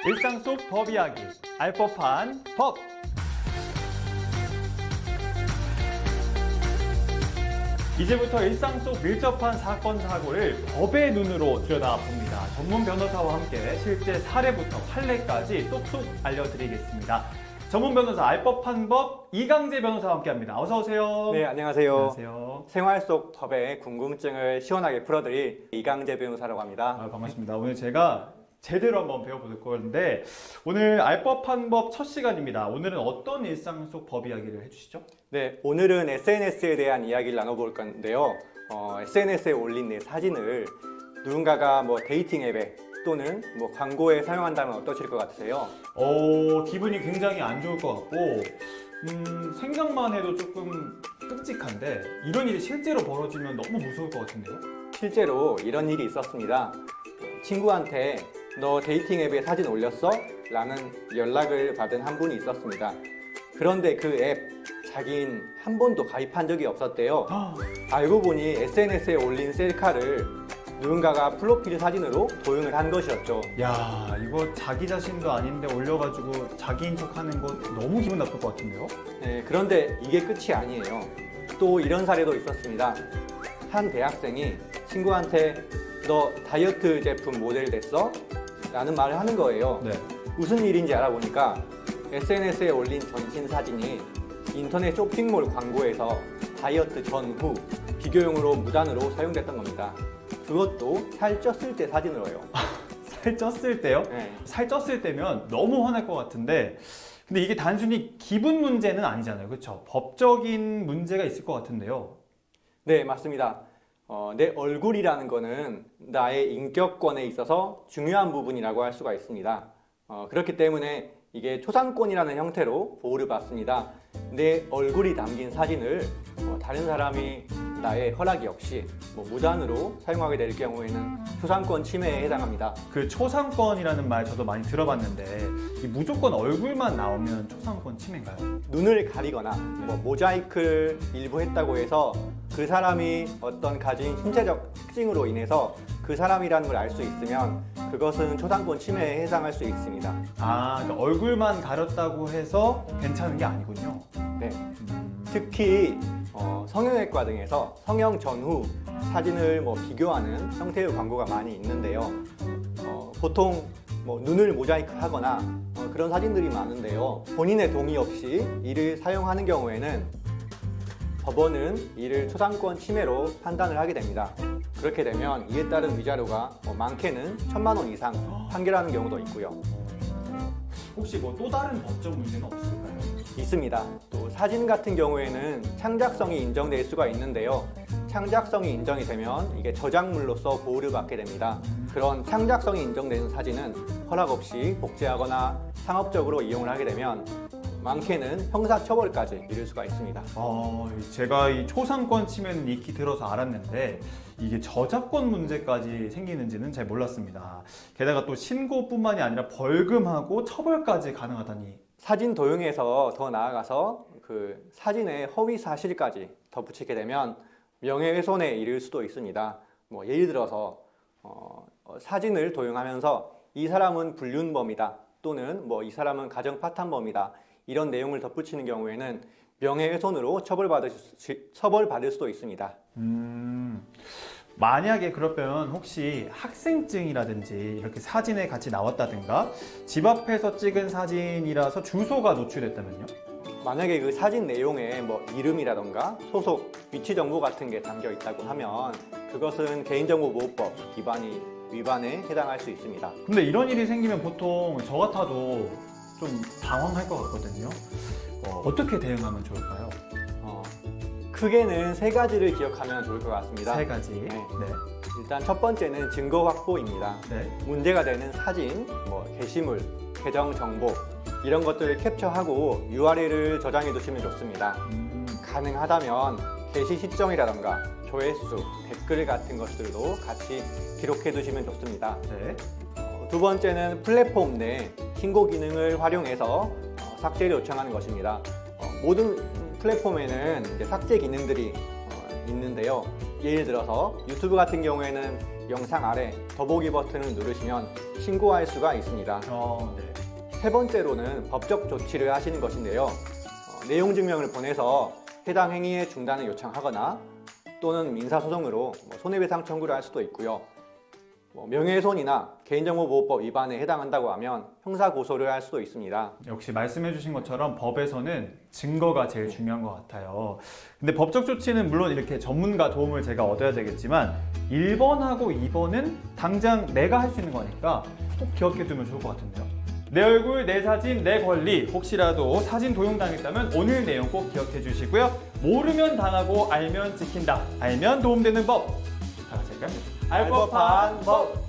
일상 속 법 이야기, 알 법한 법! 이제부터 일상 속 밀접한 사건, 사고를 법의 눈으로 들여다봅니다. 전문 변호사와 함께 실제 사례부터 판례까지 쏙쏙 알려드리겠습니다. 전문 변호사 알 법한 법 이강재 변호사와 함께합니다. 어서 오세요. 네, 안녕하세요. 안녕하세요. 생활 속 법의 궁금증을 시원하게 풀어드릴 이강재 변호사라고 합니다. 반갑습니다. 오늘 제가 제대로 한번 배워볼 건데 오늘 알 법한 법 첫 시간입니다. 오늘은 어떤 일상 속 법 이야기를 해주시죠? 네, 오늘은 SNS에 대한 이야기를 나눠볼 건데요. SNS에 올린 내 사진을 누군가가 데이팅 앱에 또는 광고에 사용한다면 어떠실 것 같으세요? 기분이 굉장히 안 좋을 것 같고 생각만 해도 조금 끔찍한데 이런 일이 실제로 벌어지면 너무 무서울 것 같은데요? 실제로 이런 일이 있었습니다. 친구한테 너 데이팅 앱에 사진 올렸어? 라는 연락을 받은 한 분이 있었습니다. 그런데 그 앱 자기는 한 번도 가입한 적이 없었대요. 알고 보니 SNS에 올린 셀카를 누군가가 프로필 사진으로 도용을 한 것이었죠. 야, 이거 자기 자신도 아닌데 올려가지고 자기인 척하는 거 너무 기분 나쁠 것 같은데요? 네, 그런데 이게 끝이 아니에요. 또 이런 사례도 있었습니다. 한 대학생이 친구한테 너 다이어트 제품 모델 됐어? 라는 말을 하는 거예요. 네. 무슨 일인지 알아보니까 SNS에 올린 전신 사진이 인터넷 쇼핑몰 광고에서 다이어트 전후 비교용으로 무단으로 사용됐던 겁니다. 그것도 살쪘을 때 사진으로요. 살 쪘을 때요? 네. 살 쪘을 때면 너무 화날 것 같은데 근데 이게 단순히 기분 문제는 아니잖아요. 그렇죠? 법적인 문제가 있을 것 같은데요. 네, 맞습니다. 내 얼굴이라는 거는 나의 인격권에 있어서 중요한 부분이라고 할 수가 있습니다. 그렇기 때문에 이게 초상권이라는 형태로 보호를 받습니다. 내 얼굴이 담긴 사진을 다른 사람이 나의 허락이 없이 무단으로 사용하게 될 경우에는 초상권 침해에 해당합니다. 그 초상권이라는 말 저도 많이 들어봤는데 이 무조건 얼굴만 나오면 초상권 침해인가요? 눈을 가리거나 모자이크를 일부 했다고 해서 그 사람이 어떤 가진 신체적 특징으로 인해서 그 사람이라는 걸 알 수 있으면 그것은 초상권 침해에 해당할 수 있습니다. 그러니까 얼굴만 가렸다고 해서 괜찮은 게 아니군요. 네. 특히 성형외과 등에서 성형 전후 사진을 비교하는 형태의 광고가 많이 있는데요. 보통 눈을 모자이크 하거나 그런 사진들이 많은데요. 본인의 동의 없이 이를 사용하는 경우에는 법원은 이를 초상권 침해로 판단을 하게 됩니다. 그렇게 되면 이에 따른 위자료가 많게는 1,000만 원 이상 판결하는 경우도 있고요. 혹시 또 다른 법적 문제는 없을까요? 있습니다. 또 사진 같은 경우에는 창작성이 인정될 수가 있는데요. 창작성이 인정이 되면 이게 저작물로서 보호를 받게 됩니다. 그런 창작성이 인정되는 사진은 허락 없이 복제하거나 상업적으로 이용을 하게 되면 많게는 형사처벌까지 이를 수가 있습니다. 제가 이 초상권 침해는 익히 들어서 알았는데 이게 저작권 문제까지 생기는지는 잘 몰랐습니다. 게다가 또 신고뿐만이 아니라 벌금하고 처벌까지 가능하다니. 사진 도용에서 더 나아가서 그 사진의 허위 사실까지 덧붙이게 되면 명예훼손에 이를 수도 있습니다. 예를 들어서 사진을 도용하면서 이 사람은 불륜범이다 또는 이 사람은 가정 파탄범이다 이런 내용을 덧붙이는 경우에는 명예훼손으로 처벌받을 수도 있습니다. 만약에 그러면 혹시 학생증이라든지 이렇게 사진에 같이 나왔다든가 집 앞에서 찍은 사진이라서 주소가 노출됐다면요? 만약에 그 사진 내용에 이름이라던가 소속, 위치 정보 같은 게 담겨 있다고 하면 그것은 개인정보보호법 위반에 해당할 수 있습니다. 근데 이런 일이 생기면 보통 저 같아도 좀 당황할 것 같거든요. 어떻게 대응하면 좋을까요? 크게는 세 가지를 기억하면 좋을 것 같습니다. 세 가지. 네. 네. 일단 첫 번째는 증거 확보입니다. 네. 문제가 되는 사진, 게시물, 계정 정보 이런 것들을 캡처하고 URL을 저장해 두시면 좋습니다. 가능하다면 게시 시점이라던가 조회수, 댓글 같은 것들도 같이 기록해 두시면 좋습니다. 네. 두 번째는 플랫폼 내 신고 기능을 활용해서 삭제를 요청하는 것입니다. 모든 플랫폼에는 이제 삭제 기능들이 있는데요. 예를 들어서 유튜브 같은 경우에는 영상 아래 더보기 버튼을 누르시면 신고할 수가 있습니다. 네. 세 번째로는 법적 조치를 하시는 것인데요. 내용 증명을 보내서 해당 행위의 중단을 요청하거나 또는 민사소송으로 손해배상 청구를 할 수도 있고요. 명예훼손이나 개인정보보호법 위반에 해당한다고 하면 형사고소를 할 수도 있습니다. 역시 말씀해주신 것처럼 법에서는 증거가 제일 중요한 것 같아요. 근데 법적 조치는 물론 이렇게 전문가 도움을 제가 얻어야 되겠지만 1번하고 2번은 당장 내가 할 수 있는 거니까 꼭 기억해 두면 좋을 것 같은데요. 내 얼굴, 내 사진, 내 권리. 혹시라도 사진 도용당했다면 오늘 내용 꼭 기억해 주시고요. 모르면 당하고 알면 지킨다. 알면 도움되는 법. 다 같이 할까요? 알 법한 법.